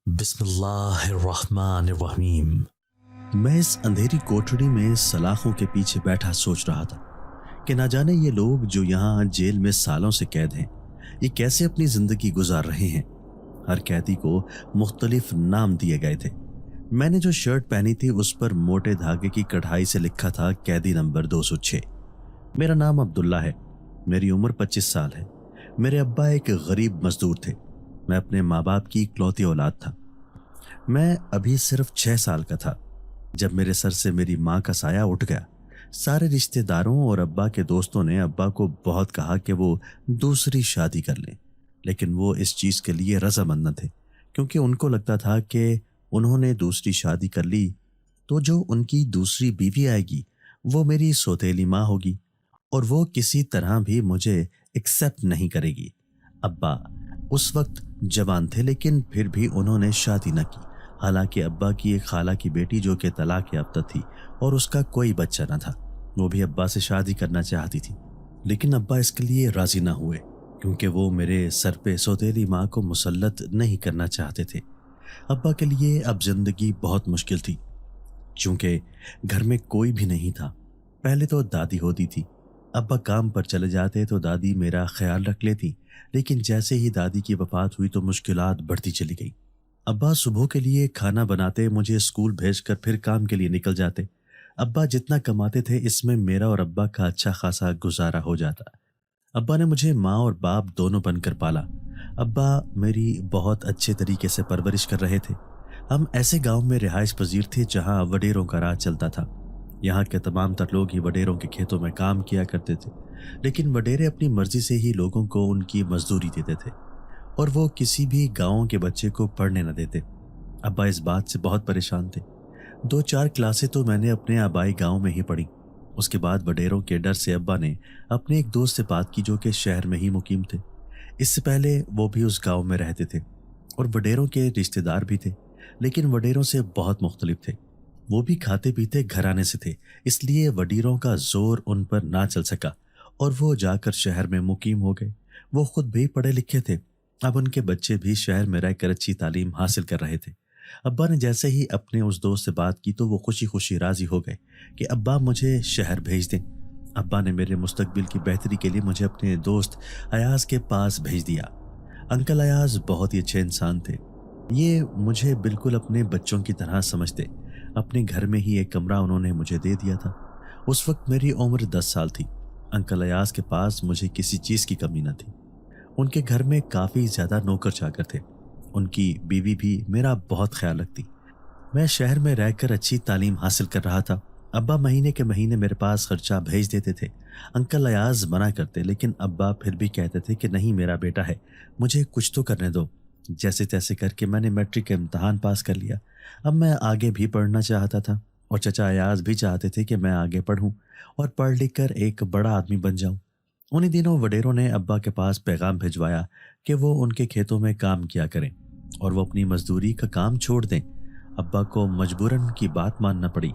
बिस्मिल्लाहिर्रहमानिर्रहीम। मैं इस अंधेरी कोठरी में सलाखों के पीछे बैठा सोच रहा था कि ना जाने ये लोग जो यहाँ जेल में सालों से कैद हैं, ये कैसे अपनी जिंदगी गुजार रहे हैं। हर कैदी को मुख्तलिफ नाम दिए गए थे। मैंने जो शर्ट पहनी थी उस पर मोटे धागे की कढ़ाई से लिखा था कैदी नंबर 206। मेरा नाम अब्दुल्ला है। मेरी उम्र 25 साल है। मेरे अब्बा एक गरीब मजदूर थे। मैं अपने माँ बाप की इकलौती औलाद था। मैं अभी सिर्फ 6 साल का था जब मेरे सर से मेरी माँ का साया उठ गया। सारे रिश्तेदारों और अब्बा के दोस्तों ने अब्बा को बहुत कहा कि वो दूसरी शादी कर लें, लेकिन वो इस चीज़ के लिए रजामंद न थे, क्योंकि उनको लगता था कि उन्होंने दूसरी शादी कर ली तो जो उनकी दूसरी बीवी आएगी वो मेरी सौतेली माँ होगी और वो किसी तरह भी मुझे एक्सेप्ट नहीं करेगी। अब्बा उस वक्त जवान थे, लेकिन फिर भी उन्होंने शादी न की। हालांकि अब्बा की एक खाला की बेटी जो कि तलाक याफ्ता थी और उसका कोई बच्चा न था, वो भी अब्बा से शादी करना चाहती थी, लेकिन अब्बा इसके लिए राजी ना हुए, क्योंकि वो मेरे सर पे सौतेली माँ को मुसल्लत नहीं करना चाहते थे। अब्बा के लिए अब जिंदगी बहुत मुश्किल थी, क्योंकि घर में कोई भी नहीं था। पहले तो दादी होती थी। अब्बा काम पर चले जाते तो दादी मेरा ख्याल रख लेती, लेकिन जैसे ही दादी की वफात हुई तो मुश्किलात बढ़ती चली गई। अब्बा सुबह के लिए खाना बनाते, मुझे स्कूल भेजकर फिर काम के लिए निकल जाते। अब्बा जितना कमाते थे इसमें मेरा और अब्बा का अच्छा खासा गुजारा हो जाता। अब्बा ने मुझे माँ और बाप दोनों बनकर पाला। अब्बा मेरी बहुत अच्छे तरीके से परवरिश कर रहे थे। हम ऐसे गांव में रिहाइश पजीर थे जहां वडेरों का राज चलता था। यहाँ के तमाम तर लोग ही वडेरों के खेतों में काम किया करते थे, लेकिन वडेरे अपनी मर्जी से ही लोगों को उनकी मजदूरी देते थे और वो किसी भी गांव के बच्चे को पढ़ने न देते। अब्बा इस बात से बहुत परेशान थे। 2-4 क्लासें तो मैंने अपने आबाई गांव में ही पढ़ी। उसके बाद वडेरों के डर से अब्बा ने अपने एक दोस्त से बात की जो कि शहर में ही मुकीम थे। इससे पहले वो भी उस गांव में रहते थे और वडेरों के रिश्तेदार भी थे, लेकिन वडेरों से बहुत मुख्तलिफ थे। वो भी खाते पीते घराने से थे, इसलिए वडीरों का जोर उन पर ना चल सका और वो जाकर शहर में मुकीम हो गए। वो खुद भी पढ़े लिखे थे। अब उनके बच्चे भी शहर में रहकर अच्छी तालीम हासिल कर रहे थे। अब्बा ने जैसे ही अपने उस दोस्त से बात की तो वो खुशी खुशी राजी हो गए कि अब्बा मुझे शहर भेज दें। अब्बा ने मेरे मुस्तकबिल की बेहतरी के लिए मुझे अपने दोस्त अयाज के पास भेज दिया। अंकल अयाज बहुत ही अच्छे इंसान थे। ये मुझे बिल्कुल अपने बच्चों की तरह समझते। अपने घर में ही एक कमरा उन्होंने मुझे दे दिया था। उस वक्त मेरी उम्र 10 साल थी। अंकल अयाज के पास मुझे किसी चीज़ की कमी न थी। उनके घर में काफ़ी ज़्यादा नौकर चाकर थे। उनकी बीवी भी मेरा बहुत ख्याल रखती। मैं शहर में रहकर अच्छी तालीम हासिल कर रहा था। अब्बा महीने के महीने मेरे पास खर्चा भेज देते थे। अंकल अयाज मना करते, लेकिन अब्बा फिर भी कहते थे कि नहीं, मेरा बेटा है, मुझे कुछ तो करने दो। जैसे तैसे करके मैंने मैट्रिक का इम्तहान पास कर लिया। अब मैं आगे भी पढ़ना चाहता था और चचा अयाज भी चाहते थे कि मैं आगे पढूं और पढ़ लिख कर एक बड़ा आदमी बन जाऊं। उन्हीं दिनों वडेरों ने अब्बा के पास पैगाम भिजवाया कि वो उनके खेतों में काम किया करें और वो अपनी मजदूरी का काम छोड़ दें। अब्बा को मजबूरन उनकी बात मानना पड़ी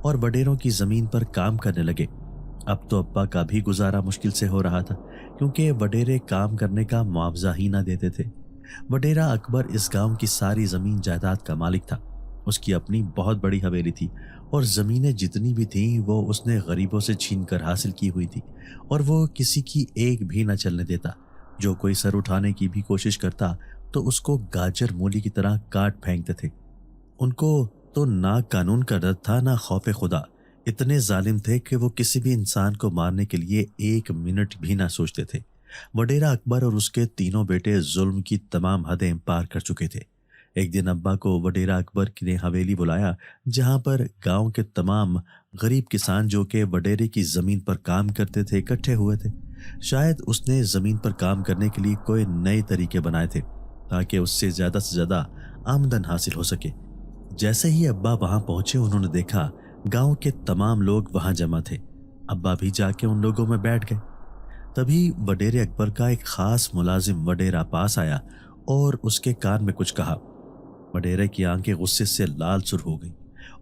और वडेरों की जमीन पर काम करने लगे। अब तो अब्बा का भी गुजारा मुश्किल से हो रहा था, क्योंकि वडेरे काम करने का मुआवजा ही ना देते थे। वडेरा अकबर इस गांव की सारी जमीन जायदाद का मालिक था। उसकी अपनी बहुत बड़ी हवेली थी और जमीनें जितनी भी थीं वो उसने गरीबों से छीन कर हासिल की हुई थी और वो किसी की एक भी न चलने देता। जो कोई सर उठाने की भी कोशिश करता तो उसको गाजर मूली की तरह काट फेंकते थे। उनको तो ना कानून का डर था ना खौफ खुदा। इतने जालिम थे कि वो किसी भी इंसान को मारने के लिए एक मिनट भी ना सोचते थे। वडेरा अकबर और उसके तीनों बेटे जुल्म की तमाम हदें पार कर चुके थे। एक दिन अब्बा को वडेरा अकबर ने हवेली बुलाया, जहां पर गांव के तमाम गरीब किसान जो कि वडेरे की जमीन पर काम करते थे इकट्ठे हुए थे। शायद उसने जमीन पर काम करने के लिए कोई नए तरीके बनाए थे ताकि उससे ज्यादा आमदन हासिल हो सके। जैसे ही अब्बा वहां पहुंचे उन्होंने देखा गांव के तमाम लोग वहां जमा थे। अब्बा भी जाके उन लोगों में बैठ गए। तभी वडेरे अकबर का एक खास मुलाजिम वडेरा पास आया और उसके कान में कुछ कहा। वडेरे की आंखें गुस्से से लाल सुर हो गई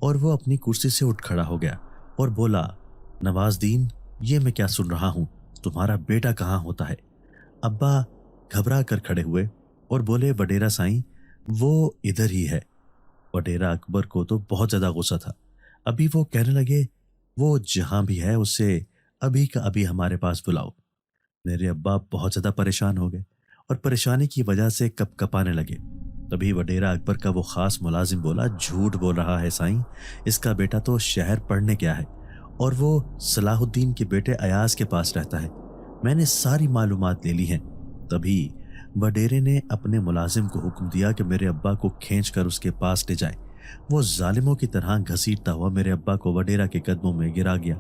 और वो अपनी कुर्सी से उठ खड़ा हो गया और बोला, नवाजदीन, ये मैं क्या सुन रहा हूं? तुम्हारा बेटा कहाँ होता है? अब्बा घबरा कर खड़े हुए और बोले, वडेरा साईं, वो इधर ही है। वडेरा अकबर को तो बहुत ज्यादा गुस्सा था। अभी वो कहने लगे, वो जहां भी है उसे अभी का अभी हमारे पास बुलाओ। मेरे अब्बा बहुत ज्यादा परेशान हो गए और परेशानी की वजह से कपकपाने लगे। तभी वडेरा अकबर का वो खास मुलाजिम बोला, झूठ बोल रहा है साईं, इसका बेटा तो शहर पढ़ने गया है और वो सलाहुद्दीन के बेटे अयाज के पास रहता है। मैंने सारी मालूमात ले ली हैं। तभी वडेरे ने अपने मुलाजिम को हुक्म दिया कि मेरे अब्बा को खींच कर उसके पास ले जाए। वो जालिमों की तरह घसीटता हुआ मेरे अब्बा को वडेरा के कदमों में गिरा गया।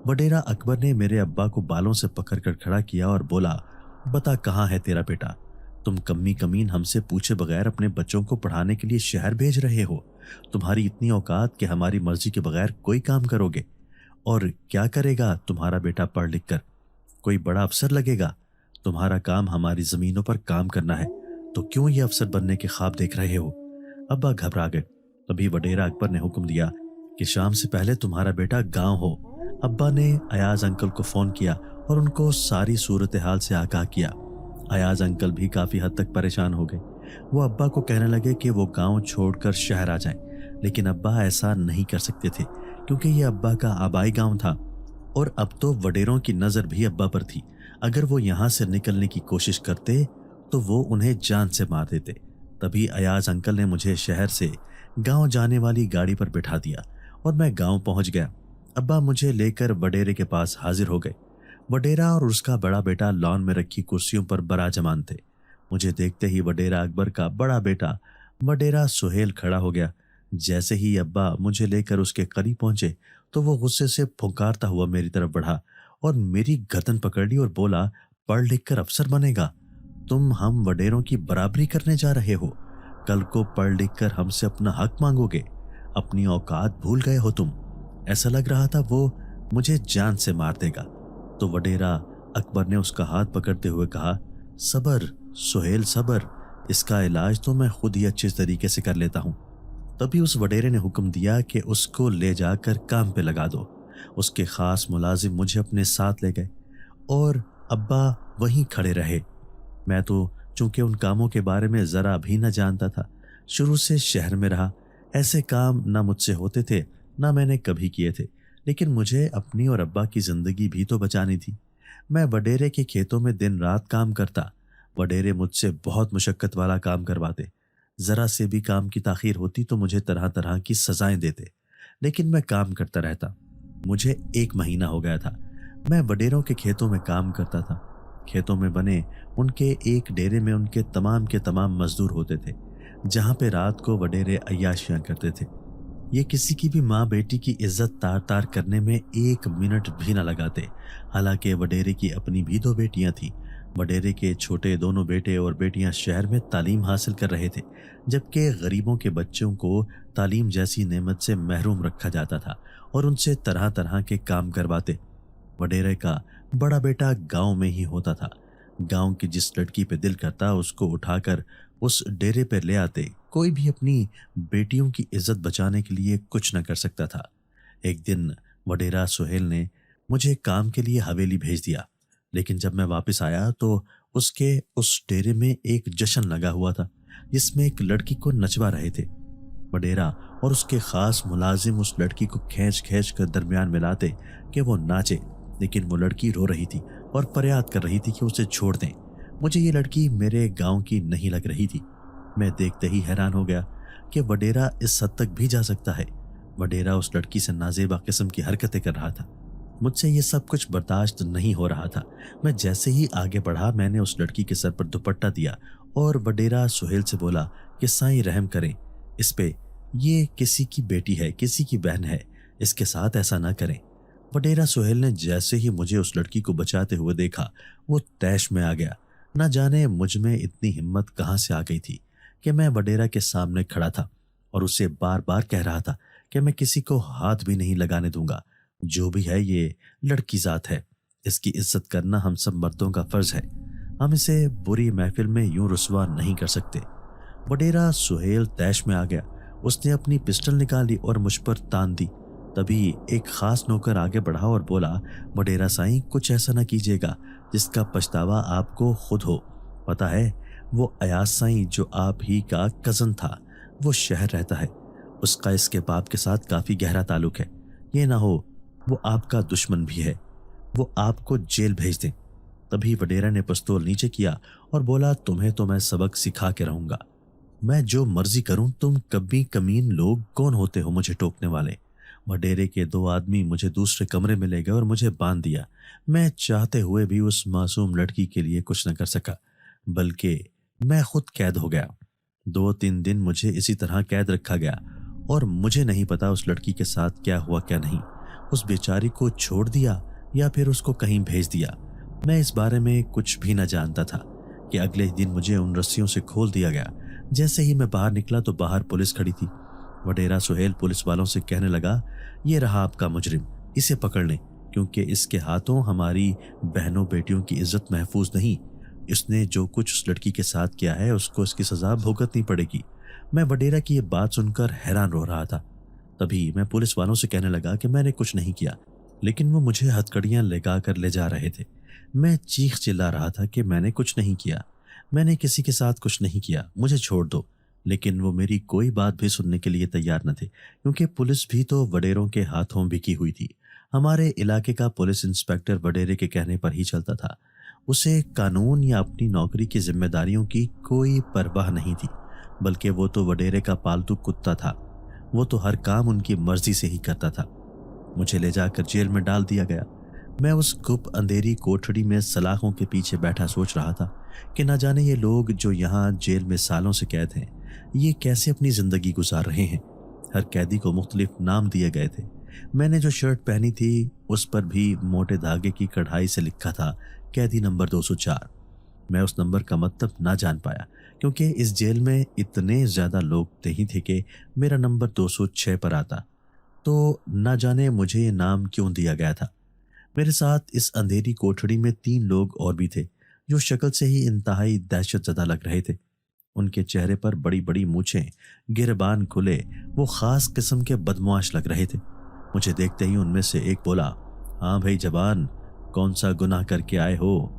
वडेरा अकबर ने मेरे अब्बा को बालों से पकड़कर खड़ा किया और बोला, बता कहाँ है तेरा बेटा? तुम कम्मी कमीन हमसे पूछे बगैर अपने बच्चों को पढ़ाने के लिए शहर भेज रहे हो। तुम्हारी इतनी औकात कि हमारी मर्जी के बगैर कोई काम करोगे। और क्या करेगा तुम्हारा बेटा पढ़ लिख कर? कोई बड़ा अफसर लगेगा? तुम्हारा काम हमारी जमीनों पर काम करना है, तो क्यों ये अफसर बनने के ख्वाब देख रहे हो? अब्बा घबरा गए। तभी वडेरा अकबर ने हुक्म दिया कि शाम से पहले तुम्हारा बेटा गांव हो। अब्बा ने अयाज अंकल को फोन किया और उनको सारी सूरत हाल से आगाह किया। अयाज अंकल भी काफी हद तक परेशान हो गए। वो अब्बा को कहने लगे कि वो गांव छोड़कर शहर आ जाएं, लेकिन अब्बा ऐसा नहीं कर सकते थे क्योंकि ये अब्बा का आबाई गांव था और अब तो वडेरों की नजर भी अब्बा पर थी। अगर वो यहां से निकलने की कोशिश करते तो वो उन्हें जान से मार देते। तभी अयाज अंकल ने मुझे शहर से गांव जाने वाली गाड़ी पर बिठा दिया और मैं गांव पहुंच गया। अब्बा मुझे लेकर वडेरे के पास हाजिर हो गए। वडेरा और उसका बड़ा बेटा लॉन में रखी कुर्सियों पर बराजमान थे। मुझे देखते ही वडेरा अकबर का बड़ा बेटा वडेरा सुहेल खड़ा हो गया। जैसे ही अब्बा मुझे लेकर उसके करीब पहुंचे तो वो गुस्से से फुंकारता हुआ मेरी तरफ बढ़ा और मेरी गर्दन पकड़ ली और बोला, पढ़ लिख कर अफसर बनेगा? तुम हम वडेरों की बराबरी करने जा रहे हो? कल को पढ़ लिख कर हमसे अपना हक मांगोगे? अपनी औकात भूल गए हो तुम? ऐसा लग रहा था वो मुझे जान से मार देगा। तो वडेरा अकबर ने उसका हाथ पकड़ते हुए कहा, सबर सुहेल सबर, इसका इलाज तो मैं खुद ही अच्छे तरीके से कर लेता हूँ। तभी उस वडेरे ने हुक्म दिया कि उसको ले जाकर काम पे लगा दो। उसके खास मुलाजिम मुझे अपने साथ ले गए और अब्बा वहीं खड़े रहे। मैं तो चूंकि उन कामों के बारे में जरा भी न जानता था, शुरू से शहर में रहा। ऐसे काम ना मुझसे होते थे ना मैंने कभी किए थे, लेकिन मुझे अपनी और अब्बा की जिंदगी भी तो बचानी थी। मैं वडेरे के खेतों में दिन रात काम करता। वडेरे मुझसे बहुत मुशक्कत वाला काम करवाते। जरा से भी काम की ताखीर होती तो मुझे तरह तरह की सजाएं देते, लेकिन मैं काम करता रहता। मुझे 1 महीना हो गया था। मैं वडेरों के खेतों में काम करता था। खेतों में बने उनके एक डेरे में उनके तमाम के तमाम मजदूर होते थे, जहां पे रात को वडेरे अय्याशियां करते थे। ये किसी की भी माँ बेटी की इज्जत तार तार करने में 1 मिनट भी न लगाते। हालांकि वडेरे की अपनी भी 2 बेटियां थीं। वडेरे के छोटे दोनों बेटे और बेटियां शहर में तालीम हासिल कर रहे थे, जबकि गरीबों के बच्चों को तालीम जैसी नेमत से महरूम रखा जाता था और उनसे तरह तरह के काम करवाते। वडेरे का बड़ा बेटा गांव में ही होता था। गांव की जिस लड़की पे दिल करता उसको उठाकर उस डेरे पर ले आते। कोई भी अपनी बेटियों की इज्जत बचाने के लिए कुछ न कर सकता था। एक दिन वडेरा सुहेल ने मुझे काम के लिए हवेली भेज दिया, लेकिन जब मैं वापस आया तो उसके उस डेरे में एक जश्न लगा हुआ था जिसमें एक लड़की को नचवा रहे थे। वडेरा और उसके खास मुलाजिम उस लड़की को खींच खींच कर दरमियान में लाते कि वो नाचे, लेकिन वो लड़की रो रही थी और फरियाद कर रही थी कि उसे छोड़ दें। मुझे ये लड़की मेरे गांव की नहीं लग रही थी। मैं देखते ही हैरान हो गया कि वडेरा इस हद तक भी जा सकता है। वडेरा उस लड़की से नाजेबा किस्म की हरकतें कर रहा था। मुझसे ये सब कुछ बर्दाश्त नहीं हो रहा था। मैं जैसे ही आगे बढ़ा मैंने उस लड़की के सर पर दुपट्टा दिया और वडेरा सुहेल से बोला कि साईं रहम करें इस पे, ये किसी की बेटी है, किसी की बहन है, इसके साथ ऐसा ना करें। वडेरा सुहेल ने जैसे ही मुझे उस लड़की को बचाते हुए देखा वो तैश में आ गया। न जाने मुझ में इतनी हिम्मत कहाँ से आ गई थी कि मैं वडेरा के सामने खड़ा था और उसे बार बार कह रहा था कि मैं किसी को हाथ भी नहीं लगाने दूंगा। जो भी है ये लड़की जात है, इसकी इज्जत करना हम सब मर्दों का फर्ज है। हम इसे बुरी महफिल में यूं रुसवा नहीं कर सकते। वडेरा सुहेल तैश में आ गया। उसने अपनी पिस्टल निकाली और मुझ पर तान दी। तभी एक खास नौकर आगे बढ़ा और बोला, वडेरा साईं कुछ ऐसा ना कीजिएगा जिसका पछतावा आपको खुद हो। पता है وہ ایاز साईं जो आप ही का कज़न था, वो शहर रहता है। उसका इसके बाप के साथ काफ़ी गहरा ताल्लुक है। ये ना हो वो आपका दुश्मन भी है, वो आपको जेल भेज दें। तभी वडेरा ने पिस्तौल नीचे किया और बोला, तुम्हें तो मैं सबक सिखा के रहूंगा। मैं जो मर्जी करूं, तुम कभी कमीन लोग कौन होते हो मुझे टोकने वाले। वडेरे के दो आदमी मुझे दूसरे कमरे में ले गए और मुझे बांध दिया। मैं चाहते हुए भी उस मासूम लड़की के लिए कुछ न कर सका, बल्कि मैं खुद कैद हो गया। 2-3 दिन मुझे इसी तरह कैद रखा गया और मुझे नहीं पता उस लड़की के साथ क्या हुआ क्या नहीं। उस बेचारी को छोड़ दिया या फिर उसको कहीं भेज दिया। मैं इस बारे में कुछ भी न जानता था कि अगले दिन मुझे उन रस्सियों से खोल दिया गया। जैसे ही मैं बाहर निकला तो बाहर पुलिस खड़ी थी। वडेरा सुहेल पुलिस वालों से कहने लगा, ये रहा आपका मुजरिम, इसे पकड़ लें, क्योंकि इसके हाथों हमारी बहनों बेटियों की इज्जत महफूज नहीं। इसने जो कुछ उस लड़की के साथ किया है उसको इसकी सजा भुगतनी पड़ेगी। मैं वडेरा की ये बात सुनकर हैरान हो रहा था। तभी मैं पुलिस वालों से कहने लगा कि मैंने कुछ नहीं किया, लेकिन वो मुझे हथकड़ियां लगा कर ले जा रहे थे। मैं चीख चिल्ला रहा था कि मैंने कुछ नहीं किया, मैंने किसी के साथ कुछ नहीं किया, मुझे छोड़ दो। लेकिन वो मेरी कोई बात भी सुनने के लिए तैयार न थे, क्योंकि पुलिस भी तो वडेरों के हाथों बिकी हुई थी। हमारे इलाके का पुलिस इंस्पेक्टर वडेरे के कहने पर ही चलता था। उसे कानून या अपनी नौकरी की जिम्मेदारियों की कोई परवाह नहीं थी, बल्कि वो तो वडेरे का पालतू कुत्ता था। वो तो हर काम उनकी मर्जी से ही करता था। मुझे ले जाकर जेल में डाल दिया गया। मैं उस गुप अंधेरी कोठड़ी में सलाखों के पीछे बैठा सोच रहा था कि न जाने ये लोग जो यहाँ जेल में सालों से कैद हैं, ये कैसे अपनी जिंदगी गुजार रहे हैं। हर कैदी को मुख्तलिफ नाम दिए गए थे। मैंने जो शर्ट पहनी थी उस पर भी मोटे धागे की कढ़ाई से लिखा था, कैदी नंबर 204। मैं उस नंबर का मतलब ना जान पाया, क्योंकि इस जेल में इतने ज्यादा लोग नहीं थे कि मेरा नंबर 206 पर आता। तो ना जाने मुझे ये नाम क्यों दिया गया था। मेरे साथ इस अंधेरी कोठड़ी में 3 लोग और भी थे, जो शक्ल से ही इंतहाई दहशतजदा लग रहे थे। उनके चेहरे पर बड़ी बड़ी मूछें, गिरबान खुले, वो खास किस्म के बदमाश लग रहे थे। मुझे देखते ही उनमें से एक बोला, हाँ भाई जवान, कौन सा गुनाह करके आए हो?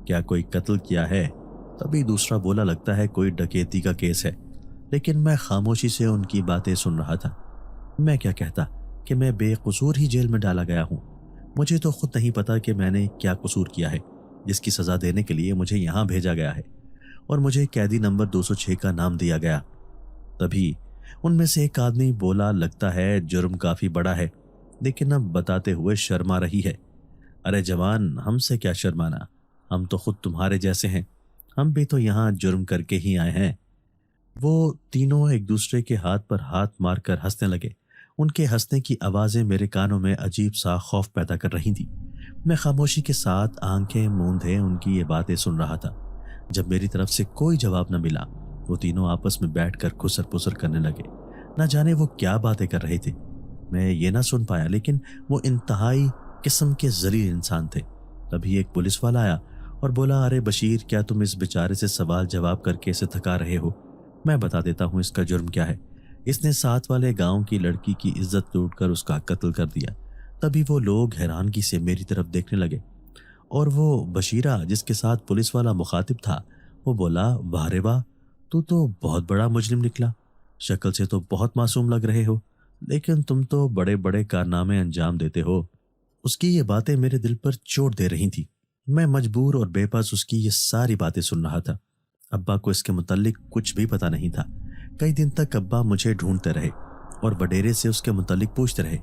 क्या कोई कत्ल किया है? तभी दूसरा बोला, लगता है कोई डकैती का केस है। लेकिन मैं खामोशी से उनकी बातें सुन रहा था। मैं क्या कहता कि मैं बेकसूर ही जेल में डाला गया हूँ। मुझे तो खुद नहीं पता कि मैंने क्या कसूर किया है, जिसकी सजा देने के लिए मुझे यहाँ भेजा गया है और मुझे कैदी नंबर 206 का नाम दिया गया। तभी उनमें से एक आदमी बोला, लगता है जुर्म काफी बड़ा है, लेकिन अब बताते हुए शर्मा रही है। अरे जवान, हमसे क्या शर्माना, हम तो खुद तुम्हारे जैसे हैं, हम भी तो यहाँ जुर्म करके ही आए हैं। वो तीनों एक दूसरे के हाथ पर हाथ मारकर हंसने लगे। उनके हंसने की आवाजें मेरे कानों में अजीब सा खौफ पैदा कर रही थी। मैं खामोशी के साथ आंखें मूंदे उनकी ये बातें सुन रहा था। जब मेरी तरफ से कोई जवाब न मिला, वो तीनों आपस में बैठकर खुसर पुसर करने लगे। न जाने वो क्या बातें कर रहे थे, मैं ये ना सुन पाया, लेकिन वो इंतहाई किस्म के जलील इंसान थे। तभी एक पुलिस वाला आया और बोला, अरे बशीर, क्या तुम इस बेचारे से सवाल जवाब करके इसे थका रहे हो? मैं बता देता हूँ इसका जुर्म क्या है। इसने साथ वाले गांव की लड़की की इज्जत लूटकर उसका कत्ल कर दिया। तभी वो लोग हैरानगी से मेरी तरफ देखने लगे और वो बशीरा, जिसके साथ पुलिस वाला मुखातिब था, वो बोला, वाह रे वाह, तू तो बहुत बड़ा मुजरिम निकला। शक्ल से तो बहुत मासूम लग रहे हो, लेकिन तुम तो बड़े बड़े कारनामे अंजाम देते हो। उसकी ये बातें मेरे दिल पर चोट दे रही थी। मैं मजबूर और बेबस उसकी ये सारी बातें सुन रहा था। अब्बा को इसके मुतल्लिक कुछ भी पता नहीं था। कई दिन तक अब्बा मुझे ढूंढते रहे और वडेरे से उसके मुतल्लिक पूछते रहे,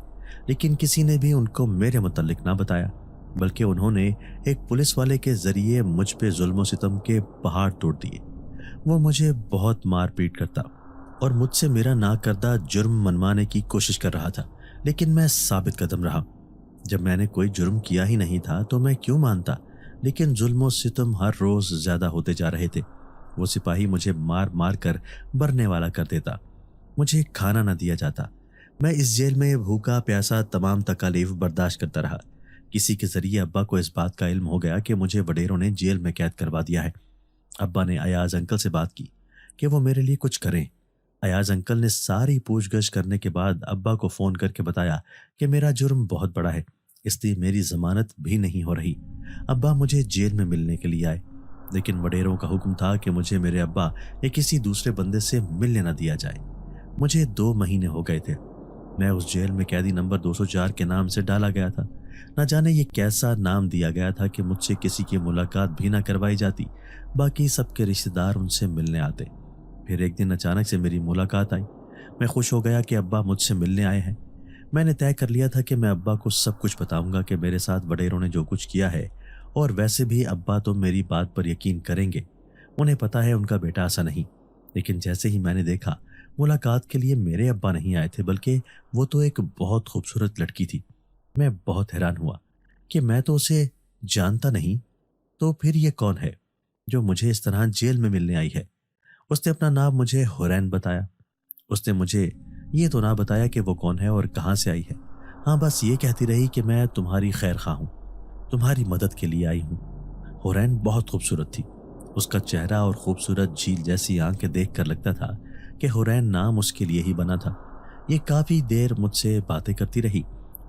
लेकिन किसी ने भी उनको मेरे मुतल्लिक ना बताया, बल्कि उन्होंने एक पुलिस वाले के जरिए मुझ पे जुल्म सितम के पहाड़ तोड़ दिए। वो मुझे बहुत मार पीट करता और मुझसे मेरा नाकर्दा जुर्म मनवाने की कोशिश कर रहा था, लेकिन मैं साबित कदम रहा। जब मैंने कोई जुर्म किया ही नहीं था तो मैं क्यों मानता, लेकिन जुल्म और सितम हर रोज ज्यादा होते जा रहे थे। वो सिपाही मुझे मार मार कर मरने वाला कर देता। मुझे खाना न दिया जाता। मैं इस जेल में भूखा प्यासा तमाम तकालीफ बर्दाश्त करता रहा। किसी के जरिए अब्बा को इस बात का इल्म हो गया कि मुझे वडेरों ने जेल में कैद करवा दिया है। अब्बा ने अयाज अंकल से बात की कि वो मेरे लिए कुछ करें। अयाज अंकल ने सारी पूछगछ करने के बाद अब्बा को फोन करके बताया कि मेरा जुर्म बहुत बड़ा है, इसलिए मेरी जमानत भी नहीं हो रही। अब्बा मुझे जेल में मिलने के लिए आए। लेकिन वडेरों का हुक्म था कि मुझे मेरे अब्बा या किसी दूसरे बंदे से मिलने न दिया जाए। मुझे 2 महीने हो गए थे। मैं उस जेल में कैदी नंबर 204 के नाम से डाला गया था। न जाने ये कैसा नाम दिया गया था कि मुझसे किसी की मुलाकात भी ना करवाई जाती। बाकी सबके रिश्तेदार उनसे मिलने आते। फिर एक दिन अचानक से मेरी मुलाकात आई। मैं खुश हो गया कि अब्बा मुझसे मिलने आए हैं। मैंने तय कर लिया था कि मैं अब्बा को सब कुछ बताऊंगा कि मेरे साथ वडेरों ने जो कुछ किया है। और वैसे भी अब्बा तो मेरी बात पर यकीन करेंगे। उन्हें पता है उनका बेटा ऐसा नहीं। लेकिन जैसे ही मैंने देखा, मुलाकात के लिए मेरे अब्बा नहीं आए थे, बल्कि वो तो एक बहुत खूबसूरत लड़की थी। मैं बहुत हैरान हुआ कि मैं तो उसे जानता नहीं, तो फिर ये कौन है जो मुझे इस तरह जेल में मिलने आई है। उसने अपना नाम मुझे हुरैन बताया। उसने मुझे ये तो ना बताया कि वो कौन है और कहाँ से आई है। हाँ, बस ये कहती रही कि मैं तुम्हारी खैर खा हूँ, तुम्हारी मदद के लिए आई हूँ। हुरैन बहुत खूबसूरत थी। उसका चेहरा और खूबसूरत झील जैसी आंखें देखकर लगता था कि हुरैन नाम उसके लिए ही बना था। ये काफ़ी देर मुझसे बातें करती रही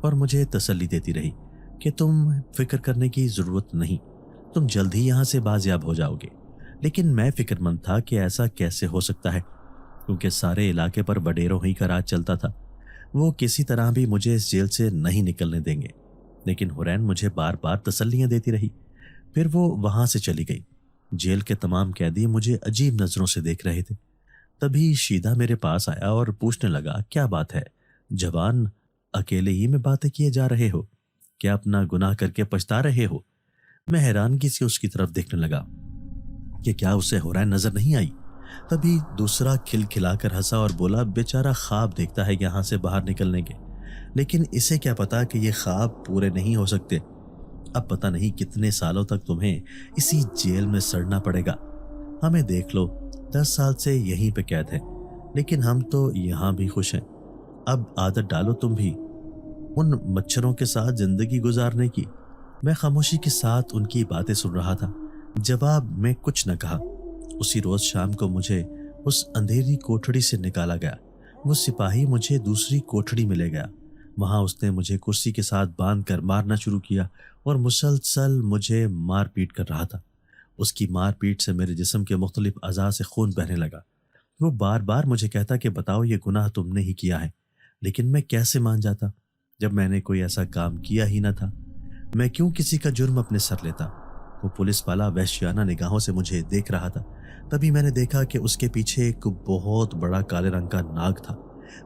और मुझे तसल्ली देती रही कि तुम फिक्र करने की ज़रूरत नहीं, तुम जल्द ही यहाँ से बाजियाब हो जाओगे। लेकिन मैं फिक्रमंद था कि ऐसा कैसे हो सकता है, क्योंकि सारे इलाके पर वडेरों ही का राज चलता था। वो किसी तरह भी मुझे इस जेल से नहीं निकलने देंगे। लेकिन हुरैन मुझे बार बार तसल्लियां देती रही। फिर वो वहां से चली गई। जेल के तमाम कैदी मुझे अजीब नजरों से देख रहे थे। तभी शीदा मेरे पास आया और पूछने लगा, क्या बात है जवान, अकेले ही में बातें किए जा रहे हो? क्या अपना गुनाह करके पछता रहे हो? मैं हैरानगी से उसकी तरफ देखने लगा कि क्या उसे हुरैन नजर नहीं आई। तभी दूसरा खिलखिलाकर हंसा और बोला, बेचारा ख्वाब देखता है यहां से बाहर निकलने के, लेकिन इसे क्या पता कि ये ख्वाब पूरे नहीं हो सकते। अब पता नहीं कितने सालों तक तुम्हें इसी जेल में सड़ना पड़ेगा। हमें देख लो, 10 साल से यहीं पे कैद है, लेकिन हम तो यहाँ भी खुश हैं। अब आदत डालो तुम भी उन मच्छरों के साथ जिंदगी गुजारने की। मैं खामोशी के साथ उनकी बातें सुन रहा था। जवाब में कुछ न कहा। उसी रोज शाम को मुझे उस अंधेरी कोठड़ी से निकाला गया। वो सिपाही मुझे दूसरी कोठड़ी में ले गया। वहां उसने मुझे कुर्सी के साथ बांध कर मारना शुरू किया और मुसलसल मुझे मार पीट कर रहा था। उसकी मार पीट से मेरे जिस्म के मुख्तलिफ अज़ा से खून बहने लगा। वो बार बार मुझे कहता कि बताओ ये गुनाह तुमने ही किया है। लेकिन मैं कैसे मान जाता जब मैंने कोई ऐसा काम किया ही ना था। मैं क्यों किसी का जुर्म अपने सर लेता। वो पुलिस वाला वहशियाना निगाहों से मुझे देख रहा था। तभी मैंने देखा कि उसके पीछे एक बहुत बड़ा काले रंग का नाग था।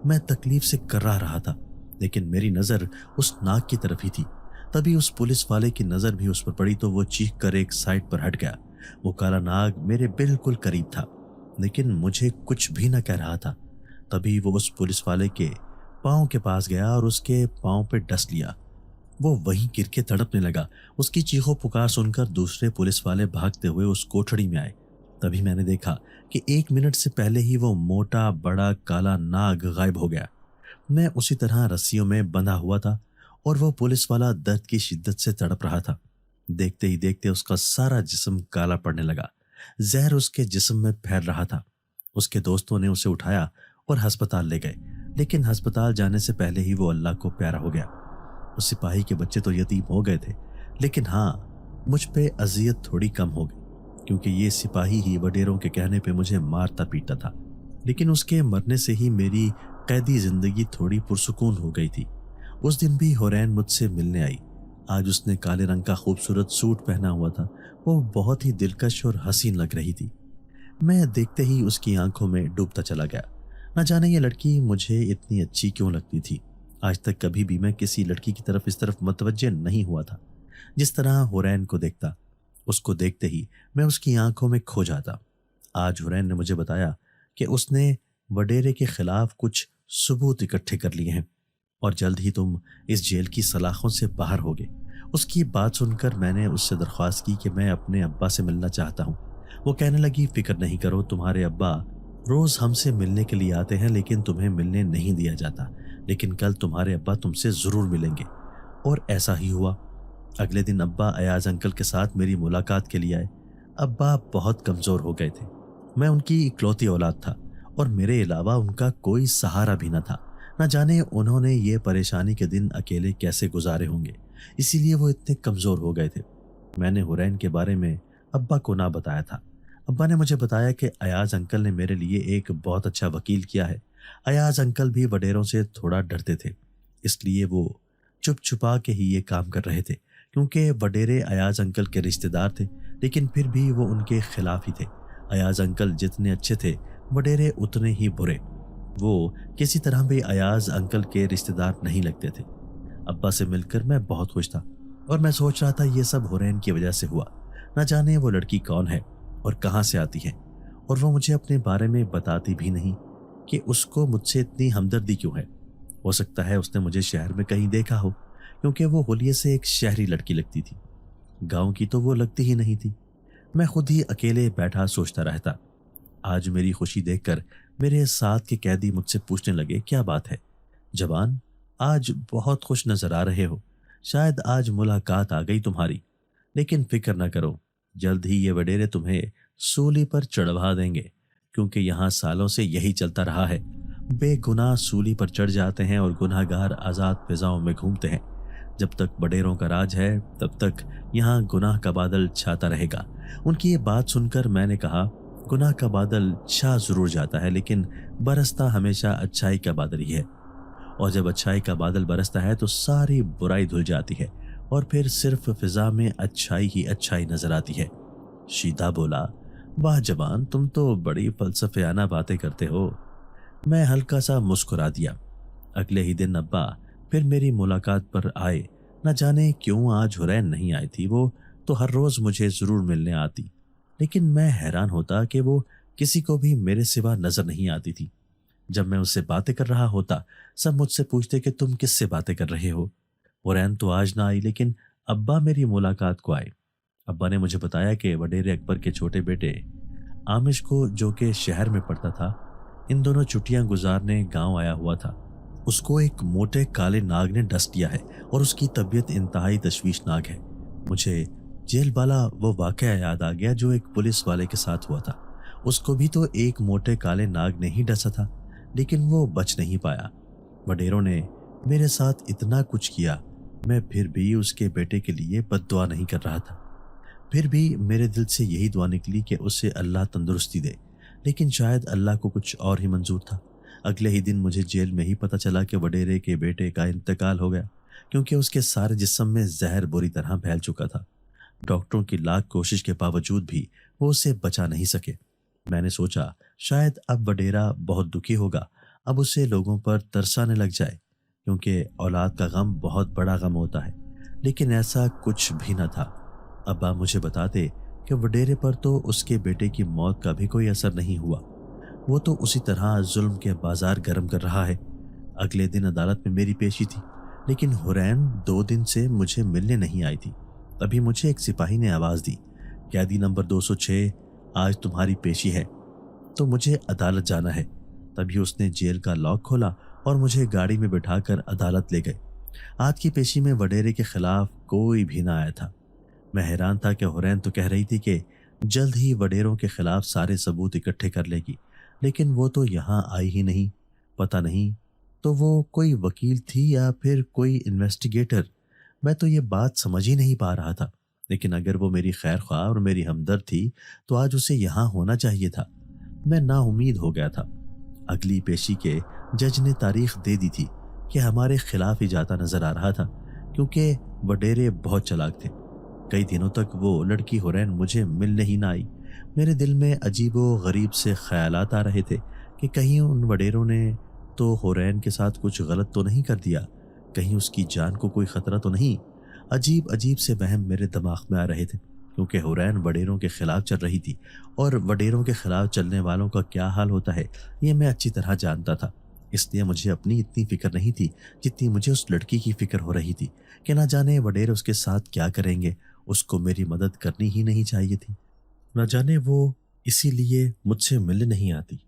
मैं तकलीफ से कर्रा रहा था, लेकिन मेरी नजर उस नाग की तरफ ही थी। तभी उस पुलिस वाले की नजर भी उस पर पड़ी तो वो चीख कर एक साइड पर हट गया। वो काला नाग मेरे बिल्कुल करीब था, लेकिन मुझे कुछ भी न कह रहा था। तभी वो उस पुलिस वाले के पाँव के पास गया और उसके पाँव पे डस लिया। वो वहीं गिर के तड़पने लगा। उसकी चीखों पुकार सुनकर दूसरे पुलिस वाले भागते हुए उस कोठड़ी में आए। तभी मैंने देखा कि 1 मिनट से पहले ही वो मोटा बड़ा काला नाग गायब हो गया। मैं उसी तरह रस्सियों में बंधा हुआ था और वो पुलिस वाला दर्द की शिद्दत से तड़प रहा था। देखते ही देखते उसका सारा जिस्म काला पड़ने लगा। जहर उसके जिस्म में फैल रहा था। उसके दोस्तों ने उसे उठाया और अस्पताल ले गए, लेकिन अस्पताल जाने से पहले ही वो अल्लाह को प्यारा हो गया। उस सिपाही के बच्चे तो यतीम हो गए थे, लेकिन हाँ, मुझ पे अजियत थोड़ी कम हो गई, क्योंकि ये सिपाही ही वडेरों के कहने पे मुझे मारता पीटता था। लेकिन उसके मरने से ही मेरी कैदी जिंदगी थोड़ी पुरसुकून हो गई थी। उस दिन भी हुरैन मुझसे मिलने आई। आज उसने काले रंग का खूबसूरत सूट पहना हुआ था। वो बहुत ही दिलकश और हसीन लग रही थी। मैं देखते ही उसकी आंखों में डूबता चला गया। न जाने ये लड़की मुझे इतनी अच्छी क्यों लगती थी। आज तक कभी भी मैं किसी लड़की की तरफ इस तरफ मुतवज्जे नहीं हुआ था जिस तरह हुरैन को देखता। उसको देखते ही मैं उसकी आंखों में खो जाता। आज हुरैन ने मुझे बताया कि उसने वडेरे के खिलाफ कुछ सबूत इकट्ठे कर लिए हैं और जल्द ही तुम इस जेल की सलाखों से बाहर होगे। उसकी बात सुनकर मैंने उससे दरख्वास्त की कि मैं अपने अब्बा से मिलना चाहता हूँ। वो कहने लगी, फिक्र नहीं करो, तुम्हारे अब्बा रोज हमसे मिलने के लिए आते हैं, लेकिन तुम्हें मिलने नहीं दिया जाता। लेकिन कल तुम्हारे अब्बा तुमसे जरूर मिलेंगे। और ऐसा ही हुआ। अगले दिन अब्बा अयाज अंकल के साथ मेरी मुलाकात के लिए आए। अब्बा बहुत कमजोर हो गए थे। मैं उनकी इकलौती औलाद था और मेरे अलावा उनका कोई सहारा भी न था। न जाने उन्होंने ये परेशानी के दिन अकेले कैसे गुजारे होंगे, इसीलिए वो इतने कमजोर हो गए थे। मैंने हुरैन के बारे में अब्बा को ना बताया था। अब्बा ने मुझे बताया कि अयाज अंकल ने मेरे लिए एक बहुत अच्छा वकील किया है। अयाज अंकल भी वडेरों से थोड़ा डरते थे, इसलिए वो चुप छुपा के ही ये काम कर रहे थे, क्योंकि वडेरे अयाज अंकल के रिश्तेदार थे, लेकिन फिर भी वो उनके खिलाफ ही थे। अयाज अंकल जितने अच्छे थे, वडेरे उतने ही बुरे। वो किसी तरह भी अयाज अंकल के रिश्तेदार नहीं लगते थे। अब्बा से मिलकर मैं बहुत खुश था और मैं सोच रहा था ये सब हुरैन की वजह से हुआ। न जाने वो लड़की कौन है और कहाँ से आती है, और वो मुझे अपने बारे में बताती भी नहीं कि उसको मुझसे इतनी हमदर्दी क्यों है। हो सकता है उसने मुझे शहर में कहीं देखा हो, क्योंकि वो हुलिये से एक शहरी लड़की लगती थी। गांव की तो वो लगती ही नहीं थी। मैं खुद ही अकेले बैठा सोचता रहता। आज मेरी खुशी देखकर मेरे साथ के कैदी मुझसे पूछने लगे, क्या बात है जवान, आज बहुत खुश नजर आ रहे हो, शायद आज मुलाकात आ गई तुम्हारी। लेकिन फिक्र ना करो, जल्द ही ये वडेरे तुम्हें सूली पर चढ़वा देंगे, क्योंकि यहाँ सालों से यही चलता रहा है। बेगुनाह सूली पर चढ़ जाते हैं और गुनाहगार आज़ाद फिजाओं में घूमते हैं। जब तक वडेरों का राज है, तब तक यहाँ गुनाह का बादल छाता रहेगा। उनकी ये बात सुनकर मैंने कहा, गुनाह का बादल छा जरूर जाता है, लेकिन बरसता हमेशा अच्छाई का बादल ही है। और जब अच्छाई का बादल बरसता है तो सारी बुराई धुल जाती है और फिर सिर्फ फिजा में अच्छाई ही अच्छाई नजर आती है। शीदा बोला, वाह जवान, तुम तो बड़ी फलसफियाना बातें करते हो। मैं हल्का सा मुस्कुरा दिया। अगले ही दिन अब्बा फिर मेरी मुलाकात पर आए। न जाने क्यों आज हुरैन नहीं आई थी। वो तो हर रोज मुझे जरूर मिलने आती, लेकिन मैं हैरान होता कि वो किसी को भी मेरे सिवा नजर नहीं आती थी। जब मैं उससे बातें कर रहा होता, सब मुझसे पूछते कि तुम किससे बातें कर रहे हो। हुरैन तो आज ना आई, लेकिन अब्बा मेरी मुलाकात को आए। अब्बा ने मुझे बताया कि वडेरे अकबर के छोटे बेटे आमिश को, जो कि शहर में पढ़ता था, इन दोनों छुट्टियां गुजारने गांव आया हुआ था। उसको एक मोटे काले नाग ने डस लिया है और उसकी तबीयत इंतहाई तशवीशनाक है। मुझे जेल वाला वो वाकया याद आ गया जो एक पुलिस वाले के साथ हुआ था। उसको भी तो एक मोटे काले नाग ने ही डसा था, लेकिन वो बच नहीं पाया। वडेरों ने मेरे साथ इतना कुछ किया, मैं फिर भी उसके बेटे के लिए बद्दुआ नहीं कर रहा था। फिर भी मेरे दिल से यही दुआ निकली कि उसे अल्लाह तंदुरुस्ती दे, लेकिन शायद अल्लाह को कुछ और ही मंजूर था। अगले ही दिन मुझे जेल में ही पता चला कि वडेरे के बेटे का इंतकाल हो गया, क्योंकि उसके सारे जिस्म में जहर बुरी तरह फैल चुका था। डॉक्टरों की लाख कोशिश के बावजूद भी वो उसे बचा नहीं सके। मैंने सोचा शायद अब वडेरा बहुत दुखी होगा, अब उसे लोगों पर तरसाने लग जाए, क्योंकि औलाद का गम बहुत बड़ा गम होता है। लेकिन ऐसा कुछ भी न था। अब्बा मुझे बताते कि वडेरे पर तो उसके बेटे की मौत का भी कोई असर नहीं हुआ। वो तो उसी तरह जुल्म के बाजार गर्म कर रहा है। अगले दिन अदालत में मेरी पेशी थी, लेकिन हुरैन 2 दिन से मुझे मिलने नहीं आई थी। तभी मुझे एक सिपाही ने आवाज़ दी, कैदी नंबर 206, आज तुम्हारी पेशी है, तो मुझे अदालत जाना है। तभी उसने जेल का लॉक खोला और मुझे गाड़ी में बिठाकर अदालत ले गए। आज की पेशी में वडेरे के खिलाफ कोई भी ना आया था। मैं हैरान था कि हुरैन तो कह रही थी कि जल्द ही वडेरों के खिलाफ सारे सबूत इकट्ठे कर लेगी, लेकिन वो तो यहाँ आई ही नहीं। पता नहीं तो वो कोई वकील थी या फिर कोई इन्वेस्टिगेटर। मैं तो ये बात समझ ही नहीं पा रहा था। लेकिन अगर वो मेरी खैर ख्वाह और मेरी हमदर्द थी, तो आज उसे यहाँ होना चाहिए था। मैं नाउम्मीद हो गया था। अगली पेशी के जज ने तारीख दे दी थी कि हमारे खिलाफ ही जाता नजर आ रहा था, क्योंकि वडेरे बहुत चालाक थे। कई दिनों तक वो लड़की हुरैन मुझे मिलने ही ना आई। मेरे दिल में अजीबो गरीब से ख्यालात आ रहे थे कि कहीं उन वडेरों ने तो हुरैन के साथ कुछ गलत तो नहीं कर दिया, कहीं उसकी जान को कोई खतरा तो नहीं। अजीब अजीब से वहम मेरे दिमाग में आ रहे थे, क्योंकि हुरैन वडेरों के खिलाफ चल रही थी और वडेरों के खिलाफ चलने वालों का क्या हाल होता है ये मैं अच्छी तरह जानता था। इसलिए मुझे अपनी इतनी फिक्र नहीं थी जितनी मुझे उस लड़की की फिक्र हो रही थी कि ना जाने वडेर उसके साथ क्या करेंगे। उसको मेरी मदद करनी ही नहीं चाहिए थी। न जाने वो इसीलिए मुझसे मिलने नहीं आती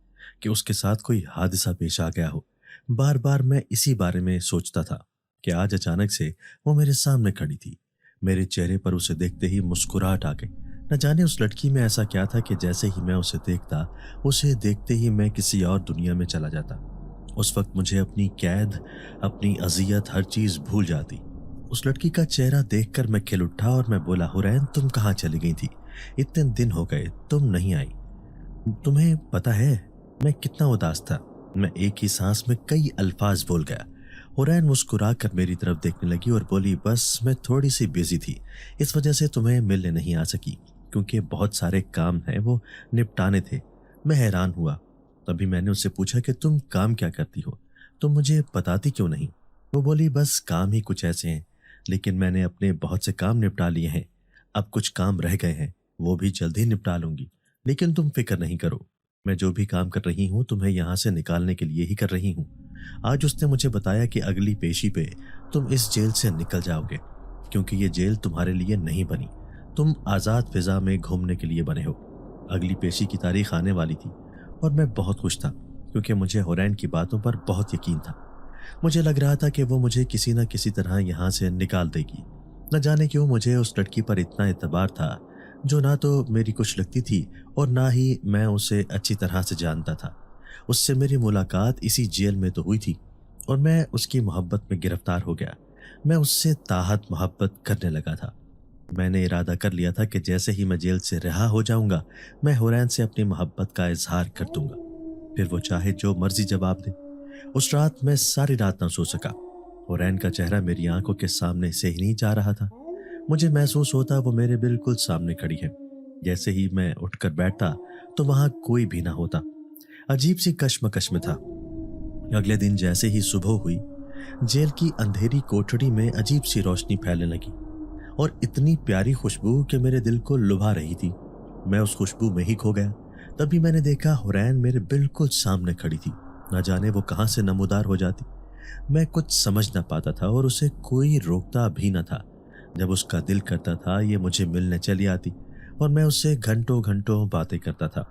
कि उसके साथ कोई हादसा पेश आ गया हो। बार बार मैं इसी बारे में सोचता था कि आज अचानक से वो मेरे सामने खड़ी थी। मेरे चेहरे पर उसे देखते ही मुस्कुराहट आ गई। न जाने उस लड़की में ऐसा क्या था कि जैसे ही मैं उसे देखता, उसे देखते ही मैं किसी और दुनिया में चला जाता। उस वक्त मुझे अपनी कैद, अपनी अजियत, हर चीज भूल जाती। उस लड़की का चेहरा देखकर मैं खिल उठा और मैं बोला, हुरैन तुम कहाँ चली गई थी? इतने दिन हो गए तुम नहीं आई। तुम्हें पता है मैं कितना उदास था। मैं एक ही सांस में कई अल्फाज बोल गया। हुरैन मुस्कुरा कर मेरी तरफ देखने लगी और बोली, बस मैं थोड़ी सी बिजी थी, इस वजह से तुम्हें मिलने नहीं आ सकी, क्योंकि बहुत सारे काम हैं वो निपटाने थे। मैं हैरान हुआ। तभी मैंने उससे पूछा कि तुम काम क्या करती हो, तुम मुझे बताती क्यों नहीं। वो बोली, बस काम ही कुछ ऐसे हैं, लेकिन मैंने अपने बहुत से काम निपटा लिए हैं। अब कुछ काम रह गए हैं, वो भी जल्द ही निपटा लूंगी। लेकिन तुम फिक्र नहीं करो, मैं जो भी काम कर रही हूँ तुम्हें यहाँ से निकालने के लिए ही कर रही हूँ। आज उसने मुझे बताया कि अगली पेशी पे तुम इस जेल से निकल जाओगे, क्योंकि ये जेल तुम्हारे लिए नहीं बनी, तुम आज़ाद फिजा में घूमने के लिए बने हो। अगली पेशी की तारीख आने वाली थी और मैं बहुत खुश था, क्योंकि मुझे हुरैन की बातों पर बहुत यकीन था। मुझे लग रहा था कि वो मुझे किसी न किसी तरह यहाँ से निकाल देगी। न जाने क्यों मुझे उस लड़की पर इतना एतबार था, जो ना तो मेरी कुछ लगती थी और ना ही मैं उसे अच्छी तरह से जानता था। उससे मेरी मुलाकात इसी जेल में तो हुई थी और मैं उसकी मोहब्बत में गिरफ्तार हो गया। मैं उससे ताहत मोहब्बत करने लगा था। मैंने इरादा कर लिया था कि जैसे ही मैं जेल से रिहा हो जाऊंगा, मैं हुरैन से अपनी मोहब्बत का इजहार कर दूंगा, फिर वो चाहे जो मर्जी जवाब दे। उस रात मैं सारी रात ना सो सका। हुरैन का चेहरा मेरी आंखों के सामने से ही नहीं जा रहा था। मुझे महसूस होता वो मेरे बिल्कुल सामने खड़ी है। जैसे ही मैं उठकर बैठता तो वहां कोई भी ना होता। अजीब सी कश्मकश में था। अगले दिन जैसे ही सुबह हुई, जेल की अंधेरी कोठड़ी में अजीब सी रोशनी फैलने लगी और इतनी प्यारी खुशबू कि मेरे दिल को लुभा रही थी। मैं उस खुशबू में ही खो गया। तभी मैंने देखा हुरैन मेरे बिल्कुल सामने खड़ी थी। न जाने वो कहां से नमूदार हो जाती। मैं कुछ समझ ना पाता था और उसे कोई रोकता भी न था। जब उसका दिल करता था ये मुझे मिलने चली आती और मैं उससे घंटों घंटों बातें करता था।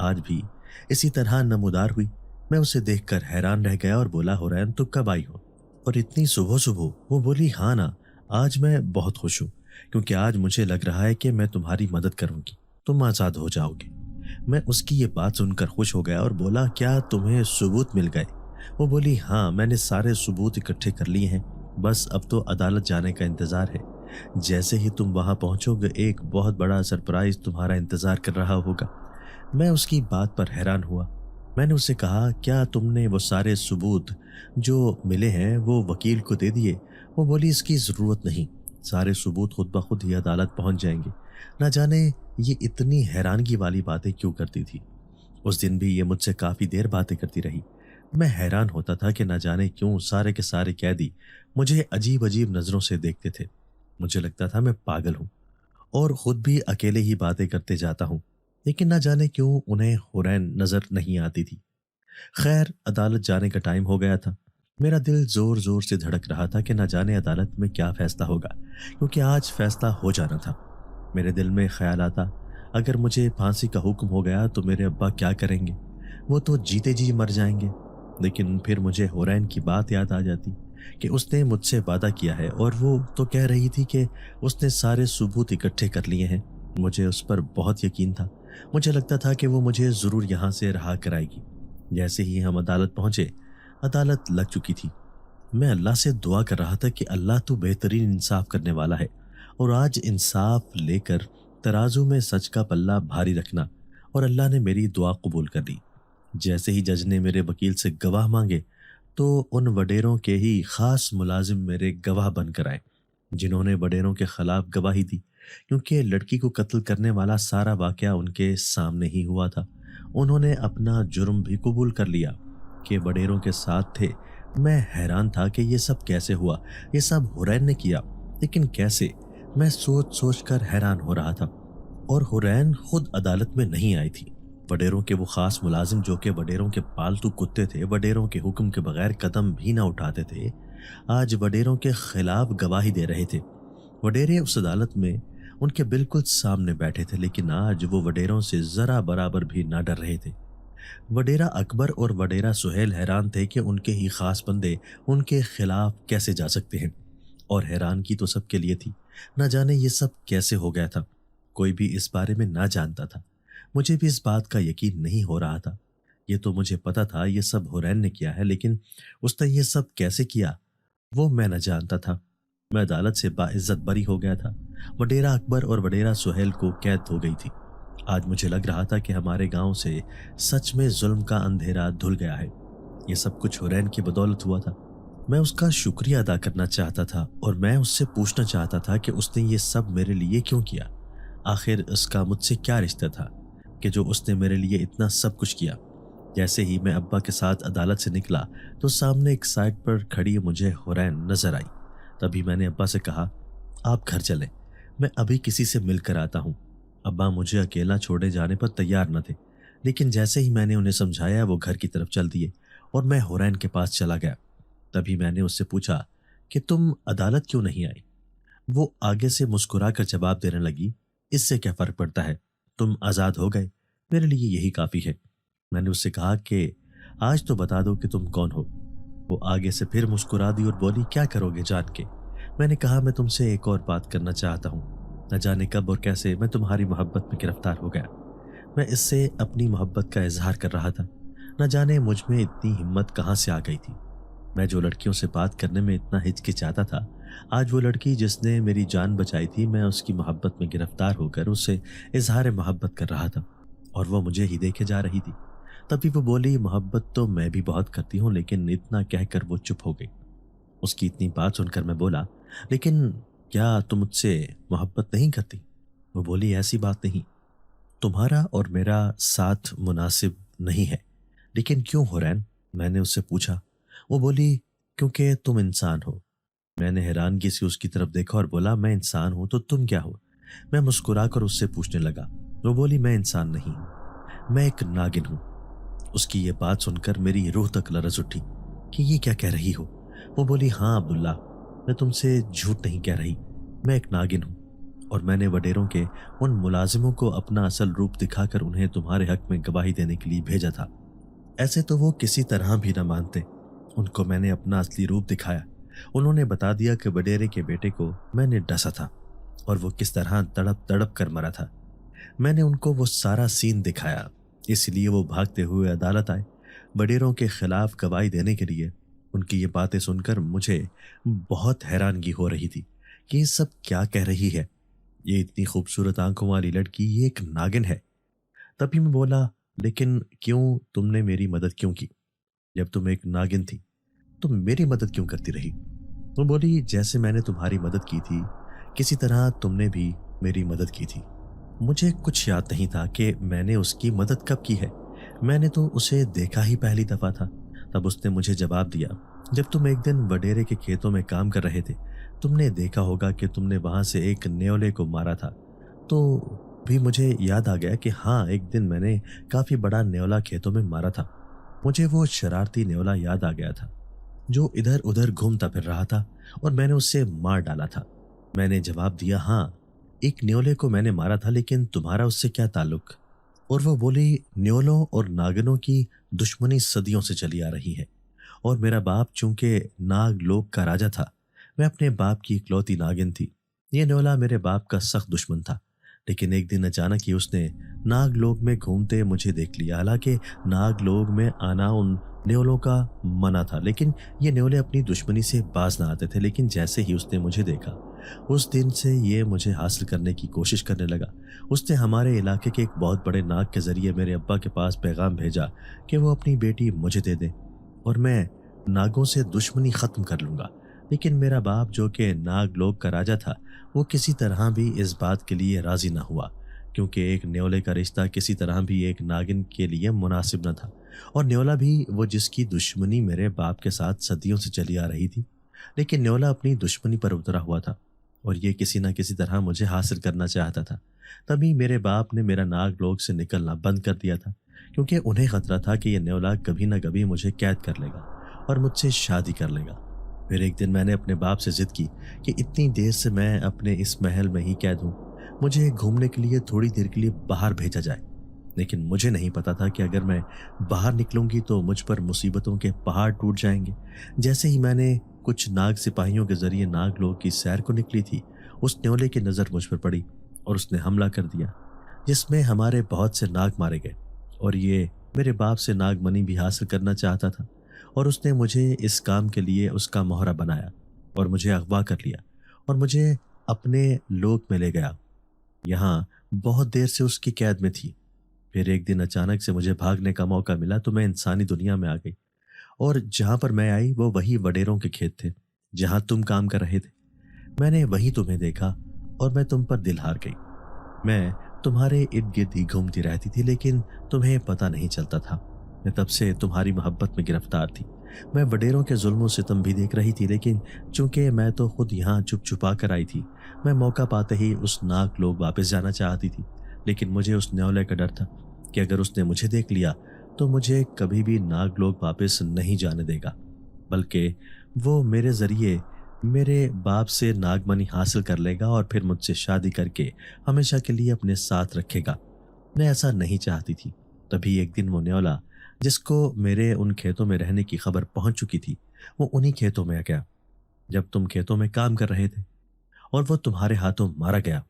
आज भी इसी तरह नमूदार हुई। मैं उसे देखकर हैरान रह गया और बोला, हुरैन तुम कब आई हो और इतनी सुबह सुबह? वो बोली, हाँ ना, आज मैं बहुत खुश हूँ, क्योंकि आज मुझे लग रहा है कि मैं तुम्हारी मदद करूंगी, तुम आज़ाद हो जाओगे। मैं उसकी ये बात सुनकर खुश हो गया और बोला, क्या तुम्हें सबूत मिल गए? वो बोली, हाँ, मैंने सारे सबूत इकट्ठे कर लिए हैं, बस अब तो अदालत जाने का इंतज़ार है। जैसे ही तुम वहां पहुंचोगे एक बहुत बड़ा सरप्राइज तुम्हारा इंतज़ार कर रहा होगा। मैं उसकी बात पर हैरान हुआ। मैंने उससे कहा, क्या तुमने वो सारे सबूत जो मिले हैं वो वकील को दे दिए? वो बोली, इसकी ज़रूरत नहीं, सारे सबूत खुद ब खुद ही अदालत पहुंच जाएंगे। ना जाने ये इतनी हैरानगी वाली बातें क्यों करती थी। उस दिन भी ये मुझसे काफ़ी देर बातें करती रही। मैं हैरान होता था कि न जाने क्यों सारे के सारे कैदी मुझे अजीब अजीब नज़रों से देखते थे। मुझे लगता था मैं पागल हूँ और खुद भी अकेले ही बातें करते जाता हूँ, लेकिन न जाने क्यों उन्हें हुरैन नज़र नहीं आती थी। खैर, अदालत जाने का टाइम हो गया था। मेरा दिल जोर जोर से धड़क रहा था कि न जाने अदालत में क्या फैसला होगा, क्योंकि आज फैसला हो जाना था। मेरे दिल में ख्याल आता, अगर मुझे फांसी का हुक्म हो गया तो मेरे अब्बा क्या करेंगे? वो तो जीते जी मर जाएंगे। लेकिन फिर मुझे हुरैन की बात याद आ जाती कि उसने मुझसे वादा किया है और वो तो कह रही थी कि उसने सारे सबूत इकट्ठे कर लिए हैं। मुझे उस पर बहुत यकीन था। मुझे लगता था कि वो मुझे ज़रूर यहाँ से रहा कराएगी। जैसे ही हम अदालत पहुंचे, अदालत लग चुकी थी। मैं अल्लाह से दुआ कर रहा था कि अल्लाह तू बेहतरीन इंसाफ करने वाला है और आज इंसाफ लेकर तराजू में सच का पल्ला भारी रखना। और अल्लाह ने मेरी दुआ कबूल कर ली। जैसे ही जज ने मेरे वकील से गवाह मांगे तो उन वडेरों के ही खास मुलाजिम मेरे गवाह बनकर आए, जिन्होंने वडेरों के खिलाफ गवाही दी, क्योंकि लड़की को कत्ल करने वाला सारा वाकया उनके सामने ही हुआ था। उन्होंने अपना जुर्म भी कबूल कर लिया कि वडेरों के साथ थे। मैं हैरान था कि ये सब कैसे हुआ। ये सब हुरैन ने किया, लेकिन कैसे? मैं सोच सोच कर हैरान हो रहा था। और हुरैन खुद अदालत में नहीं आई थी। वडेरों के वो खास मुलाजिम जो कि वडेरों के पालतू कुत्ते थे, वडेरों के हुक्म के बगैर कदम भी ना उठाते थे, आज वडेरों के खिलाफ गवाही दे रहे थे। वडेरे उस अदालत में उनके बिल्कुल सामने बैठे थे, लेकिन आज वो वडेरों से जरा बराबर भी ना डर रहे थे। वडेरा अकबर और वडेरा सुहेल हैरान थे कि उनके ही खास बंदे उनके खिलाफ कैसे जा सकते हैं। और हैरान की तो सबके लिए थी। ना जाने ये सब कैसे हो गया था। कोई भी इस बारे में ना जानता था। मुझे भी इस बात का यकीन नहीं हो रहा था। ये तो मुझे पता था ये सब हुरैन ने किया है, लेकिन उसने ये सब कैसे किया वो मैं न जानता था। मैं अदालत से बाइज्जत बरी हो गया था। वडेरा अकबर और वडेरा सुहेल को कैद हो गई थी। आज मुझे लग रहा था कि हमारे गांव से सच में जुल्म का अंधेरा धुल गया है। ये सब कुछ हुरैन की बदौलत हुआ था। मैं उसका शुक्रिया अदा करना चाहता था और मैं उससे पूछना चाहता था कि उसने ये सब मेरे लिए क्यों किया। आखिर उसका मुझसे क्या रिश्ता था कि जो उसने मेरे लिए इतना सब कुछ किया। जैसे ही मैं अब्बा के साथ अदालत से निकला तो सामने एक साइड पर खड़ी मुझे हुरैन नजर आई। तभी मैंने अब्बा से कहा, आप घर चलें, मैं अभी किसी से मिलकर आता हूँ। अब्बा मुझे अकेला छोड़े जाने पर तैयार न थे, लेकिन जैसे ही मैंने उन्हें समझाया वो घर की तरफ चल दिए और मैं हुरैन के पास चला गया। तभी मैंने उससे पूछा कि तुम अदालत क्यों नहीं आई। वो आगे से मुस्कुराकर जवाब देने लगी, इससे क्या फर्क पड़ता है, तुम आज़ाद हो गए, मेरे लिए यही काफ़ी है। मैंने उससे कहा कि आज तो बता दो कि तुम कौन हो। वो आगे से फिर मुस्कुरा दी और बोली, क्या करोगे जान के। मैंने कहा, मैं तुमसे एक और बात करना चाहता हूँ। न जाने कब और कैसे मैं तुम्हारी मोहब्बत में गिरफ्तार हो गया। मैं इससे अपनी मोहब्बत का इजहार कर रहा था। न जाने मुझ में इतनी हिम्मत कहाँ से आ गई थी। मैं जो लड़कियों से बात करने में इतना हिचकिचाता था, आज वो लड़की जिसने मेरी जान बचाई थी, मैं उसकी मोहब्बत में गिरफ्तार होकर उससे इजहार मोहब्बत कर रहा था और वो मुझे ही देखे जा रही थी। तभी वो बोली, मोहब्बत तो मैं भी बहुत करती हूँ, लेकिन इतना कहकर वो चुप हो गई। उसकी इतनी बात सुनकर मैं बोला, लेकिन क्या तुम मुझसे मोहब्बत नहीं करती। वो बोली, ऐसी बात नहीं, तुम्हारा और मेरा साथ मुनासिब नहीं है। लेकिन क्यों हुरैन, मैंने उससे पूछा। वो बोली, क्योंकि तुम इंसान हो। मैंने हैरानगी से उसकी तरफ देखा और बोला, मैं इंसान हूं तो तुम क्या हो। मैं मुस्कुराकर उससे पूछने लगा। वो बोली, मैं इंसान नहीं हूं, मैं एक नागिन हूं। उसकी ये बात सुनकर मेरी रूह तक लरज उठी कि ये क्या कह रही हो। वो बोली, हाँ अब्दुल्ला, मैं तुमसे झूठ नहीं कह रही, मैं एक नागिन हूं और मैंने वडेरों के उन मुलाजिमों को अपना असल रूप दिखाकर उन्हें तुम्हारे हक में गवाही देने के लिए भेजा था। ऐसे तो वो किसी तरह भी न मानते। उनको मैंने अपना असली रूप दिखाया। उन्होंने बता दिया कि वडेरे के बेटे को मैंने डसा था और वो किस तरह तड़प तड़प कर मरा था। मैंने उनको वो सारा सीन दिखाया, इसलिए वो भागते हुए अदालत आए वडेरों के खिलाफ गवाही देने के लिए। उनकी ये बातें सुनकर मुझे बहुत हैरानगी हो रही थी कि ये सब क्या कह रही है। ये इतनी खूबसूरत आंखों वाली लड़की, ये एक नागिन है। तभी मैं बोला, लेकिन क्यों, तुमने मेरी मदद क्यों की। जब तुम एक नागिन थी तो मेरी मदद क्यों करती रही। वो बोली, जैसे मैंने तुम्हारी मदद की थी, किसी तरह तुमने भी मेरी मदद की थी। मुझे कुछ याद नहीं था कि मैंने उसकी मदद कब की है। मैंने तो उसे देखा ही पहली दफा था। तब उसने मुझे जवाब दिया, जब तुम एक दिन वडेरे के खेतों में काम कर रहे थे, तुमने देखा होगा कि तुमने वहां से एक न्योले को मारा था। तो भी मुझे याद आ गया कि हाँ, एक दिन मैंने काफी बड़ा न्योला खेतों में मारा था। मुझे वो शरारती न्योला याद आ गया था जो इधर उधर घूमता फिर रहा था और मैंने उससे मार डाला था। मैंने जवाब दिया, हाँ, एक न्योले को मैंने मारा था, लेकिन तुम्हारा उससे क्या ताल्लुक। और वो बोली, न्योलों और नागिनों की दुश्मनी सदियों से चली आ रही है और मेरा बाप चूंकि नाग लोक का राजा था, मैं अपने बाप की इकलौती नागिन थी। ये न्योला मेरे बाप का सख्त दुश्मन था, लेकिन एक दिन अचानक ही उसने नागलोक में घूमते मुझे देख लिया। हालांकि नागलोक में आना उन न्योलों का मना था, लेकिन ये न्योले अपनी दुश्मनी से बाज ना आते थे। लेकिन जैसे ही उसने मुझे देखा, उस दिन से ये मुझे हासिल करने की कोशिश करने लगा। उसने हमारे इलाके के एक बहुत बड़े नाग के जरिए मेरे अब्बा के पास पैगाम भेजा कि वो अपनी बेटी मुझे दे दे और मैं नागों से दुश्मनी खत्म कर लूंगा। लेकिन मेरा बाप, जो कि नागलोक का राजा था, वो किसी तरह भी इस बात के लिए राजी ना हुआ, क्योंकि एक न्योले का रिश्ता किसी तरह भी एक नागिन के लिए मुनासिब न था। और न्योला भी वो जिसकी दुश्मनी मेरे बाप के साथ सदियों से चली आ रही थी। लेकिन न्योला अपनी दुश्मनी पर उतरा हुआ था और ये किसी न किसी तरह मुझे हासिल करना चाहता था। तभी मेरे बाप ने मेरा नागलोक से निकलना बंद कर दिया था, क्योंकि उन्हें खतरा था कि यह न्योला कभी न कभी मुझे कैद कर लेगा और मुझसे शादी कर लेगा। फिर एक दिन मैंने अपने बाप से जिद की कि इतनी देर से मैं अपने इस महल में ही कैद हूँ, मुझे घूमने के लिए थोड़ी देर के लिए बाहर भेजा जाए। लेकिन मुझे नहीं पता था कि अगर मैं बाहर निकलूंगी तो मुझ पर मुसीबतों के पहाड़ टूट जाएंगे। जैसे ही मैंने कुछ नाग सिपाहियों के जरिए नागलोक की सैर को निकली थी, उस न्योले की नज़र मुझ पर पड़ी और उसने हमला कर दिया, जिसमें हमारे बहुत से नाग मारे गए। और ये मेरे बाप से नागमणि भी हासिल करना चाहता था और उसने मुझे इस काम के लिए उसका मोहरा बनाया और मुझे अगवा कर लिया और मुझे अपने लोक में ले गया। यहाँ बहुत देर से उसकी कैद में थी। फिर एक दिन अचानक से मुझे भागने का मौका मिला तो मैं इंसानी दुनिया में आ गई, और जहाँ पर मैं आई वो वही वडेरों के खेत थे जहाँ तुम काम कर रहे थे। मैंने वहीं तुम्हें देखा और मैं तुम पर दिल हार गई। मैं तुम्हारे इर्द गिर्द ही घूमती रहती थी, लेकिन तुम्हें पता नहीं चलता था। मैं तब से तुम्हारी मोहब्बत में गिरफ्तार थी। मैं वडेरों के जुल्म सितम भी देख रही थी, लेकिन चूंकि मैं तो खुद यहाँ चुप छुपा कर आई थी, मैं मौका पाते ही उस नाक लोग वापस जाना चाहती थी। लेकिन मुझे उस न्योले का डर था कि अगर उसने मुझे देख लिया तो मुझे कभी भी नाग लोग वापस नहीं जाने देगा, बल्कि वो मेरे जरिए मेरे बाप से नागमणि हासिल कर लेगा और फिर मुझसे शादी करके हमेशा के लिए अपने साथ रखेगा। मैं ऐसा नहीं चाहती थी। तभी एक दिन वो न्योला, जिसको मेरे उन खेतों में रहने की खबर पहुंच चुकी थी, वो उन्हीं खेतों में आ गया जब तुम खेतों में काम कर रहे थे, और वो तुम्हारे हाथों मारा गया।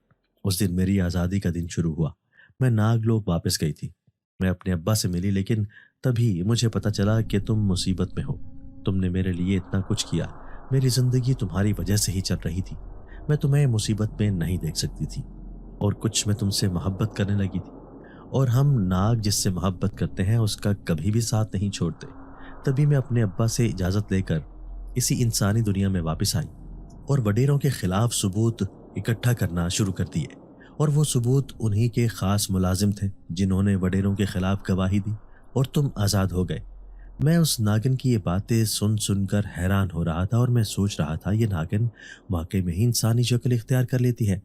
उस दिन मेरी आज़ादी का दिन शुरू हुआ। मैं नागलोक वापस गई थी। मैं अपने अब्बा से मिली, लेकिन तभी मुझे पता चला कि तुम मुसीबत में हो। तुमने मेरे लिए इतना कुछ किया। मेरी जिंदगी तुम्हारी वजह से ही चल रही थी। मैं तुम्हें मुसीबत में नहीं देख सकती थी, और कुछ मैं तुमसे मोहब्बत करने लगी थी। और हम नाग जिससे मोहब्बत करते हैं उसका कभी भी साथ नहीं छोड़ते। तभी मैं अपने अब्बा से इजाज़त लेकर इसी इंसानी दुनिया में वापस आई और वडेरों के खिलाफ सबूत इकट्ठा करना शुरू कर दिए। और वो सबूत उन्हीं के खास मुलाजिम थे जिन्होंने वडेरों के खिलाफ गवाही दी, और तुम आज़ाद हो गए। मैं उस नागिन की ये बातें सुन सुनकर हैरान हो रहा था, और मैं सोच रहा था ये नागिन वाकई में ही इंसानी शक्ल इख्तियार कर लेती है।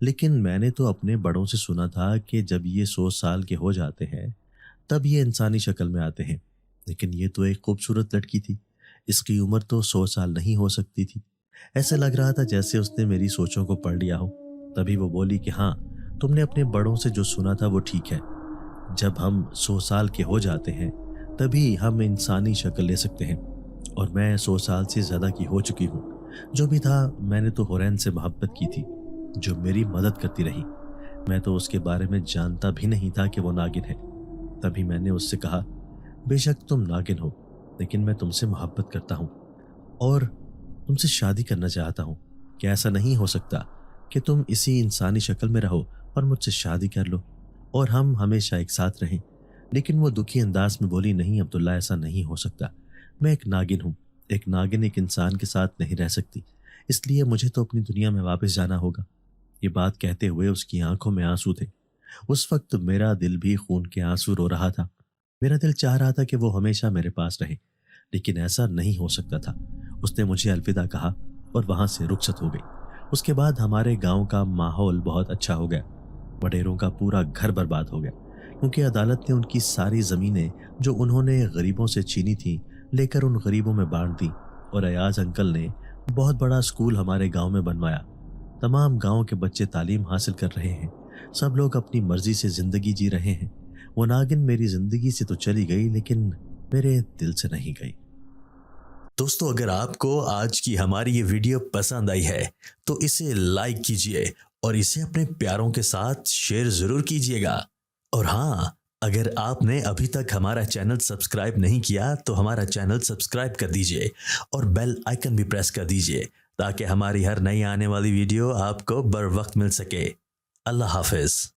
लेकिन मैंने तो अपने बड़ों से सुना था कि जब ये 100 साल के हो जाते हैं तब ये इंसानी शक्ल में आते हैं। लेकिन ये तो एक खूबसूरत लड़की थी। इसकी उम्र तो 100 साल नहीं हो सकती थी। ऐसे लग रहा था जैसे उसने मेरी सोचों को पढ़ लिया हो। तभी वो बोली कि हाँ, तुमने अपने बड़ों से जो सुना था वो ठीक है। जब हम 100 साल के हो जाते हैं तभी हम इंसानी शक्ल ले सकते हैं, और मैं 100 साल से ज़्यादा की हो चुकी हूँ। जो भी था, मैंने तो हुरैन से मोहब्बत की थी, जो मेरी मदद करती रही। मैं तो उसके बारे में जानता भी नहीं था कि वो नागिन है। तभी मैंने उससे कहा, बेशक तुम नागिन हो, लेकिन मैं तुमसे मोहब्बत करता हूँ और तुमसे शादी करना चाहता हूँ। क्या ऐसा नहीं हो सकता कि तुम इसी इंसानी शक्ल में रहो और मुझसे शादी कर लो और हम हमेशा एक साथ रहें? लेकिन वो दुखी अंदाज में बोली, नहीं अब्दुल्ला, ऐसा नहीं हो सकता। मैं एक नागिन हूँ। एक नागिन एक इंसान के साथ नहीं रह सकती, इसलिए मुझे तो अपनी दुनिया में वापस जाना होगा। ये बात कहते हुए उसकी आंखों में आंसू थे। उस वक्त मेरा दिल भी खून के आंसू रो रहा था। मेरा दिल चाह रहा था कि वो हमेशा मेरे पास रहे, लेकिन ऐसा नहीं हो सकता था। उसने मुझे अलविदा कहा और वहां से रुखसत हो गई। उसके बाद हमारे गांव का माहौल बहुत अच्छा हो गया। वडेरों का पूरा घर बर्बाद हो गया, क्योंकि अदालत ने उनकी सारी ज़मीनें जो उन्होंने गरीबों से छीनी थी लेकर उन गरीबों में बांट दी। और अयाज अंकल ने बहुत बड़ा स्कूल हमारे गांव में बनवाया। तमाम गांव के बच्चे तालीम हासिल कर रहे हैं। सब लोग अपनी मर्जी से ज़िंदगी जी रहे हैं। वो नागिन मेरी ज़िंदगी से तो चली गई, लेकिन मेरे दिल से नहीं गई। दोस्तों, अगर आपको आज की हमारी ये वीडियो पसंद आई है तो इसे लाइक कीजिए और इसे अपने प्यारों के साथ शेयर ज़रूर कीजिएगा। और हाँ, अगर आपने अभी तक हमारा चैनल सब्सक्राइब नहीं किया तो हमारा चैनल सब्सक्राइब कर दीजिए और बेल आइकन भी प्रेस कर दीजिए, ताकि हमारी हर नई आने वाली वीडियो आपको बर वक्त मिल सके। अल्लाह हाफिज़।